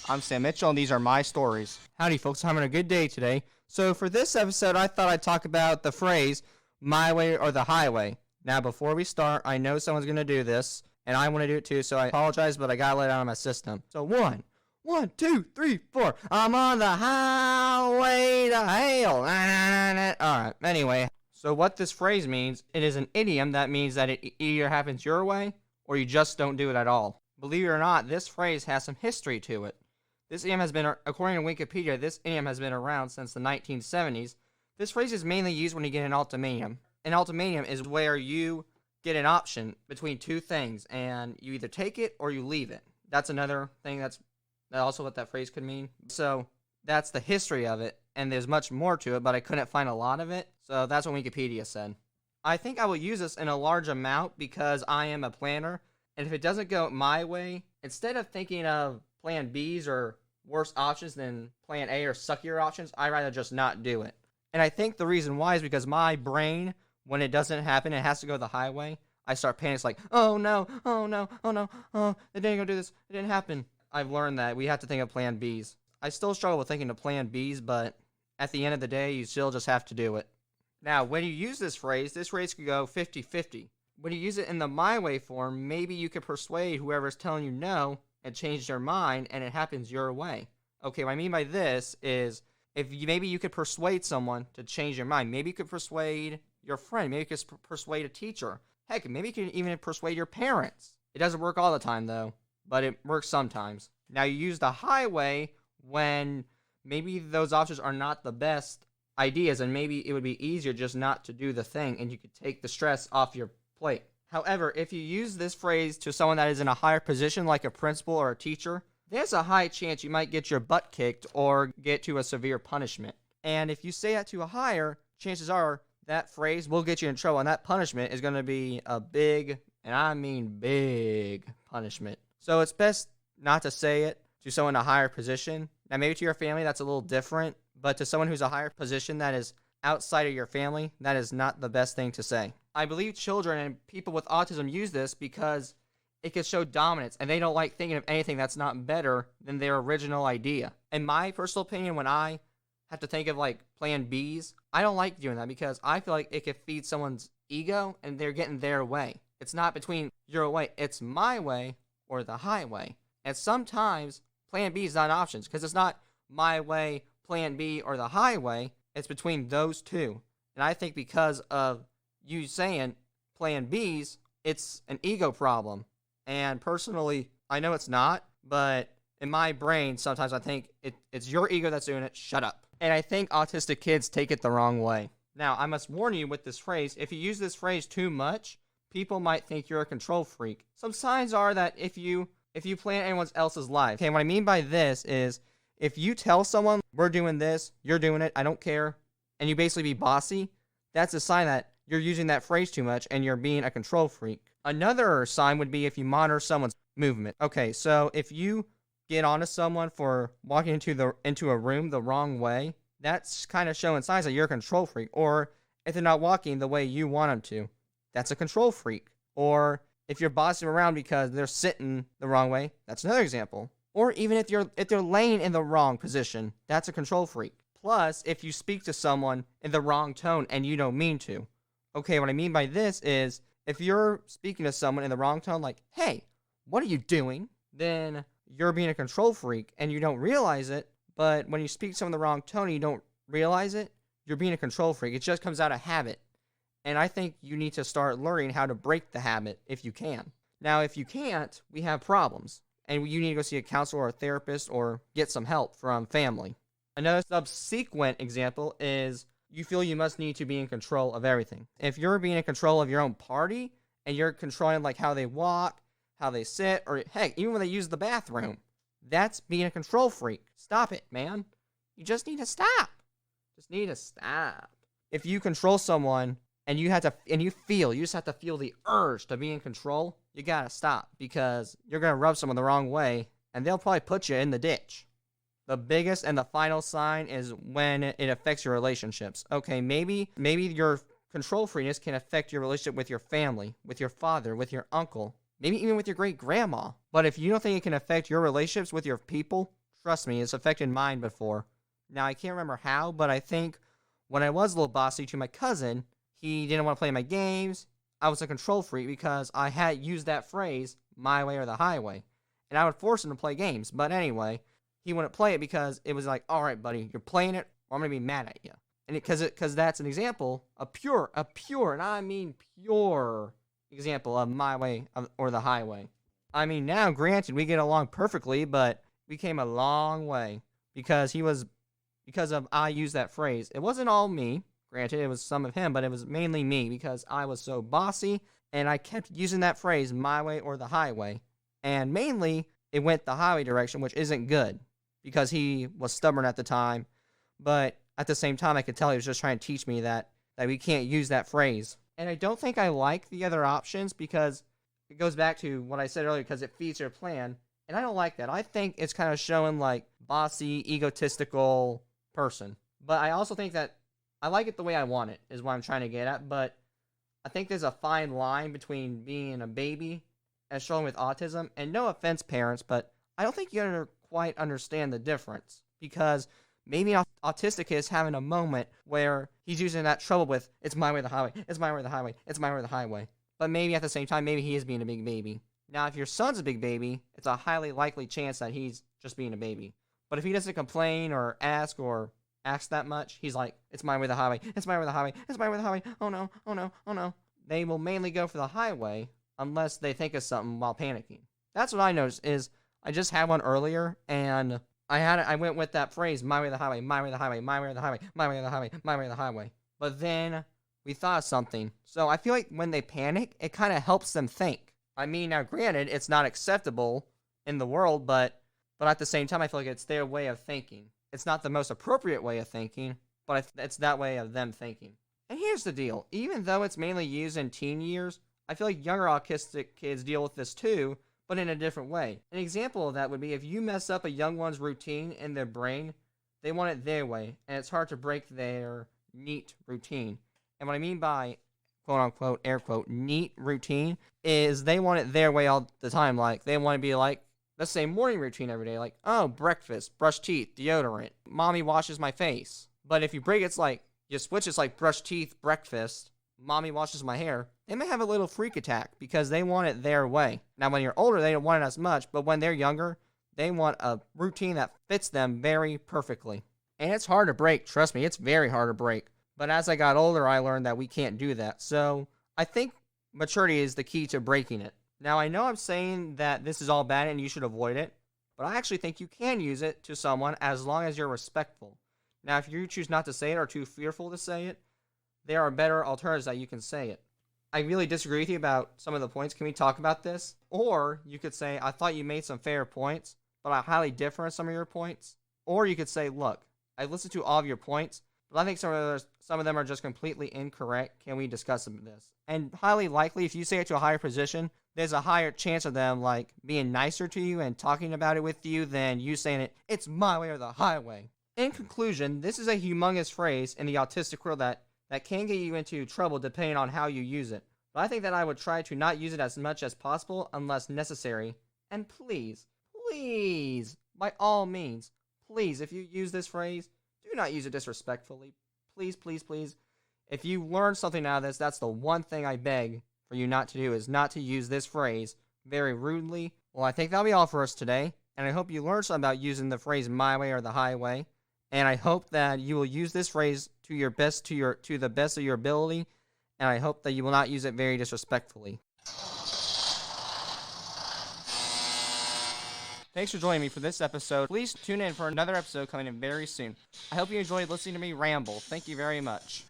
I'm Sam Mitchell, and these are my stories. Howdy, folks. I'm having a good day today. So for this episode, I thought I'd talk about the phrase, my way or the highway. Now, before we start, I know someone's going to do this, and I want to do it too, so I apologize, but I got to let it out of my system. So one, two, three, four. I'm on the highway to hell. Alright, anyway. So what this phrase means, it is an idiom that means that it either happens your way, or you just don't do it at all. Believe it or not, this phrase has some history to it. This idiom has been, according to Wikipedia, this idiom has been around since the 1970s. This phrase is mainly used when you get an ultimatum. An ultimatum is where you get an option between two things, and you either take it or you leave it. That's another thing that's also what that phrase could mean. So that's the history of it, and there's much more to it, but I couldn't find a lot of it, so that's what Wikipedia said. I think I will use this in a large amount because I am a planner, and if it doesn't go my way, instead of thinking of plan B's or worse options than plan A or suckier options, I'd rather just not do it. And I think the reason why is because my brain, when it doesn't happen, it has to go the highway, I start panicking like, oh no, it didn't go do this, it didn't happen. I've learned that we have to think of plan B's. I still struggle with thinking of plan B's, but at the end of the day, you still just have to do it. Now, when you use this phrase could go 50-50. When you use it in the my way form, maybe you could persuade whoever's telling you no and change their mind, and it happens your way. Okay, what I mean by this is, maybe you could persuade someone to change their mind. Maybe you could persuade your friend. Maybe you could persuade a teacher. Heck, maybe you can even persuade your parents. It doesn't work all the time, though, but it works sometimes. Now, you use the highway when maybe those options are not the best ideas, and maybe it would be easier just not to do the thing, and you could take the stress off your plate. However, if you use this phrase to someone that is in a higher position, like a principal or a teacher, there's a high chance you might get your butt kicked or get to a severe punishment. And if you say that to a higher, chances are that phrase will get you in trouble, and that punishment is going to be a big, and I mean big, punishment. So it's best not to say it to someone in a higher position. Now, maybe to your family, that's a little different, but to someone who's a higher position that is outside of your family, that is not the best thing to say. I believe children and people with autism use this because it can show dominance, and they don't like thinking of anything that's not better than their original idea. In my personal opinion, when I have to think of like plan B's, I don't like doing that because I feel like it could feed someone's ego and they're getting their way. It's not between your way, it's my way or the highway. And sometimes plan B is not options because it's not my way, plan B, or the highway. It's between those two. And I think because of you saying plan B's, it's an ego problem. And personally, I know it's not, but in my brain, sometimes I think it's your ego that's doing it. Shut up. And I think autistic kids take it the wrong way. Now, I must warn you with this phrase, if you use this phrase too much, people might think you're a control freak. Some signs are that if you plan anyone else's life. Okay, what I mean by this is, if you tell someone, we're doing this, you're doing it, I don't care, and you basically be bossy, that's a sign that you're using that phrase too much and you're being a control freak. Another sign would be if you monitor someone's movement. Okay, so if you get onto someone for walking into a room the wrong way, that's kind of showing signs that you're a control freak. Or if they're not walking the way you want them to, that's a control freak. Or if you're bossing them around because they're sitting the wrong way, that's another example. Or even if they're laying in the wrong position, that's a control freak. Plus, if you speak to someone in the wrong tone and you don't mean to. Okay, what I mean by this is, if you're speaking to someone in the wrong tone, like, hey, what are you doing? Then you're being a control freak and you don't realize it. But when you speak to someone in the wrong tone and you don't realize it, you're being a control freak. It just comes out of habit. And I think you need to start learning how to break the habit if you can. Now, if you can't, we have problems. And you need to go see a counselor or a therapist or get some help from family. Another subsequent example is you feel you must need to be in control of everything. If you're being in control of your own party and you're controlling like how they walk, how they sit, or heck, even when they use the bathroom, that's being a control freak. Stop it, man. You just need to stop. If you control someone and you just have to feel the urge to be in control, you gotta stop because you're gonna rub someone the wrong way and they'll probably put you in the ditch. The biggest and the final sign is when it affects your relationships. Okay, maybe your control freeness can affect your relationship with your family, with your father, with your uncle, maybe even with your great grandma. But if you don't think it can affect your relationships with your people, Trust me, it's affected mine before. Now, I can't remember how, but I think when I was a little bossy to my cousin, he didn't want to play my games. I was a control freak because I had used that phrase, my way or the highway. And I would force him to play games. But anyway, he wouldn't play it because it was like, all right, buddy, you're playing it, or I'm going to be mad at you. And because that's an example, a pure, and I mean pure example of my way or the highway. I mean, now, granted, we get along perfectly, but we came a long way because I used that phrase. It wasn't all me. Granted, it was some of him, but it was mainly me because I was so bossy and I kept using that phrase, my way or the highway. And mainly, it went the highway direction, which isn't good because he was stubborn at the time. But at the same time, I could tell he was just trying to teach me that we can't use that phrase. And I don't think I like the other options because it goes back to what I said earlier because it feeds your plan. And I don't like that. I think it's kind of showing like bossy, egotistical person. But I also think that I like it the way I want it, is what I'm trying to get at. But I think there's a fine line between being a baby and struggling with autism. And no offense, parents, but I don't think you quite understand the difference. Because maybe an autistic kid is having a moment where he's using that trouble with, it's my way or the highway, it's my way or the highway, it's my way or the highway. But maybe at the same time, maybe he is being a big baby. Now, if your son's a big baby, it's a highly likely chance that he's just being a baby. But if he doesn't complain or ask that much, he's like, it's my way or the highway, it's my way or the highway, it's my way or the highway, oh no, oh no, oh no. They will mainly go for the highway unless they think of something while panicking. That's what I noticed is I just had one earlier and I went with that phrase, my way or the highway, my way or the highway, my way or the highway, my way or the highway, my way or the highway. But then we thought of something. So I feel like when they panic, it kind of helps them think. I mean, now granted, it's not acceptable in the world, but at the same time, I feel like it's their way of thinking. It's not the most appropriate way of thinking, but it's that way of them thinking. And here's the deal. Even though it's mainly used in teen years, I feel like younger autistic kids deal with this too, but in a different way. An example of that would be if you mess up a young one's routine in their brain, they want it their way, and it's hard to break their neat routine. And what I mean by quote-unquote, air quote, neat routine is they want it their way all the time. Like, they want to be like, let's say morning routine every day. Like, oh, breakfast, brush teeth, deodorant, mommy washes my face. But if you break it's like, you switch it's like brush teeth, breakfast, mommy washes my hair, they may have a little freak attack because they want it their way. Now, when you're older, they don't want it as much, but when they're younger, they want a routine that fits them very perfectly. And it's hard to break, trust me, it's very hard to break. But as I got older, I learned that we can't do that. So I think maturity is the key to breaking it. Now, I know I'm saying that this is all bad and you should avoid it, but I actually think you can use it to someone as long as you're respectful. Now, if you choose not to say it or are too fearful to say it, there are better alternatives that you can say it. I really disagree with you about some of the points. Can we talk about this? Or you could say, I thought you made some fair points, but I highly differ on some of your points. Or you could say, look, I listened to all of your points, but I think some of them are just completely incorrect. Can we discuss this? And highly likely, if you say it to a higher position, there's a higher chance of them like being nicer to you and talking about it with you than you saying it's my way or the highway. In conclusion, this is a humongous phrase in the autistic world that can get you into trouble depending on how you use it. But I think that I would try to not use it as much as possible unless necessary. And please, by all means, please, if you use this phrase, do not use it disrespectfully. Please, please, please. If you learn something out of this, that's the one thing I beg for you not to do, is not to use this phrase very rudely. Well, I think that'll be all for us today. And I hope you learned something about using the phrase my way or the highway. And I hope that you will use this phrase to the best of your ability. And I hope that you will not use it very disrespectfully. Thanks for joining me for this episode. Please tune in for another episode coming in very soon. I hope you enjoyed listening to me ramble. Thank you very much.